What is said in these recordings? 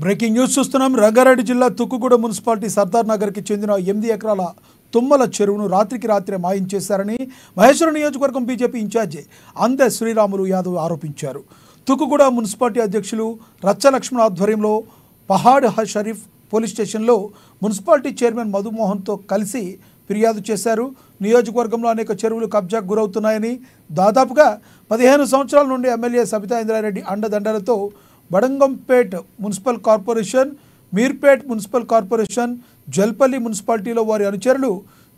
Breaking news చూస్తున్నాం. రంగారెడ్డి జిల్లా Tukkuguda municipality Sardar నగర్కి చెందిన 8 ఎకరాల తుమ్మల చెరువును రాత్రికి రాత్రే మాయం చేశారని మహేశ్వరం నియోజకవర్గం బీజేపీ ఇన్ఛార్జి అందే శ్రీరాములు యాదవ్ ఆరోపించారు. తుక్కుగూడ మున్సిపాలిటీ అధ్యక్షులు రచ్చలక్ష్మణ ఆధ్వర్యంలో పహాడ్ షరీఫ్ పోలీస్ స్టేషన్లో మున్సిపాలిటీ చైర్మన్ మధుమోహన్తో కలిసి ఫిర్యాదు చేశారు. నియోజకవర్గంలో అనేక చెరువులు కబ్జాకు గురవుతున్నాయని, దాదాపుగా 15 సంవత్సరాల నుండి ఎమ్మెల్యే సబితా ఇంద్రారెడ్డి అండదండలతో Badangpet municipal corporation, Meerpet municipal corporation, Jalpally మున్సిపాలిటీలో వారి అనుచరులు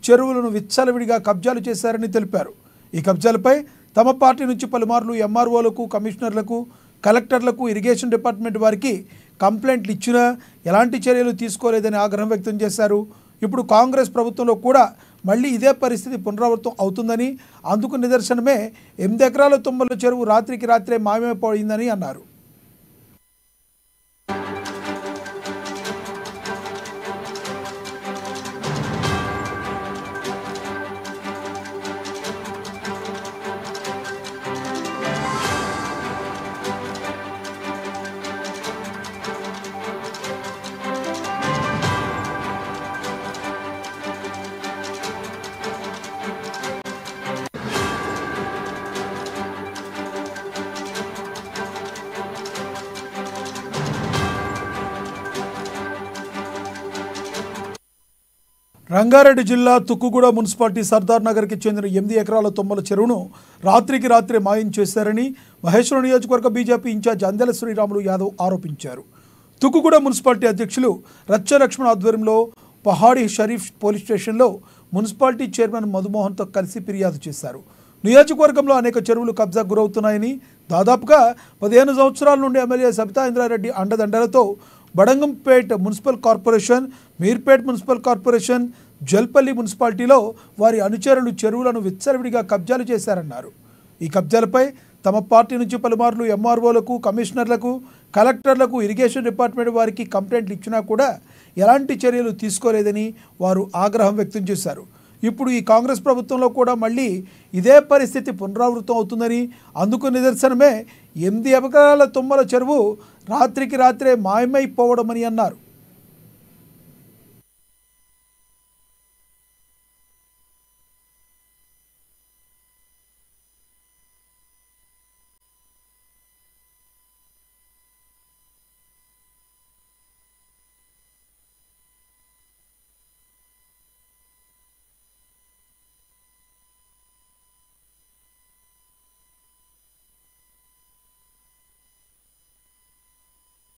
చెరువులను విచ్చలవిడిగా కబ్జాలు చేశారని తెలిపారు. ఈ కబ్జాలపై తమ పార్టీ నుంచి పలుమార్లు ఎంఆర్ఓలకు, కమిషనర్లకు, కలెక్టర్లకు, ఇరిగేషన్ డిపార్ట్మెంట్ వారికి కంప్లైంట్లు ఇచ్చినా ఎలాంటి చర్యలు తీసుకోలేదని ఆగ్రహం వ్యక్తం చేశారు. ఇప్పుడు కాంగ్రెస్ ప్రభుత్వంలో కూడా మళ్ళీ ఇదే పరిస్థితి పునరావృతం అవుతుందని, అందుకు నిదర్శనమే 8 ఎకరాల తుమ్మల చెరువు రాత్రికి రాత్రే మాయమైపోయిందని అన్నారు. రంగారెడ్డి జిల్లా తుక్కుగూడ మున్సిపాలిటీ సర్దార్ నగర్కి చెందిన 8 ఎకరాల తుమ్మల చెరువును రాత్రికి రాత్రే మాయం చేశారని మహేశ్వరం నియోజకవర్గ బీజేపీ ఇన్ఛార్జ్ అందెల శ్రీరాములు యాదవ్ ఆరోపించారు. తుక్కుగూడ మున్సిపాలిటీ అధ్యక్షులు రచ్చలక్ష్మణ ఆధ్వర్యంలో పహాడ్ షరీఫ్ పోలీస్ స్టేషన్లో మున్సిపాలిటీ చైర్మన్ మధుమోహన్తో కలిసి ఫిర్యాదు చేశారు. నియోజకవర్గంలో అనేక చెరువులు కబ్జాకు గురవుతున్నాయని, దాదాపుగా 15 సంవత్సరాల నుండి ఎమ్మెల్యే సబితా ఇంద్రారెడ్డి అండదండలతో Badangpet municipal corporation, Meerpet municipal corporation, Jalpally మున్సిపాలిటీలో వారి అనుచరులు చెరువులను విచ్చలవిడిగా కబ్జాలు చేశారన్నారు. ఈ కబ్జాలపై తమ పార్టీ నుంచి పలుమార్లు ఎంఆర్ఓలకు, కమిషనర్లకు, కలెక్టర్లకు, ఇరిగేషన్ డిపార్ట్మెంట్ వారికి కంప్లైంట్లు ఇచ్చినా కూడా ఎలాంటి చర్యలు తీసుకోలేదని వారు ఆగ్రహం వ్యక్తం చేశారు. ఇప్పుడు ఈ కాంగ్రెస్ ప్రభుత్వంలో కూడా మళ్ళీ ఇదే పరిస్థితి పునరావృతం అవుతుందని, అందుకు నిదర్శనమే 8 ఎకరాల తుమ్మల చెరువు రాత్రికి రాత్రే మాయమైపోవడమని అన్నారు.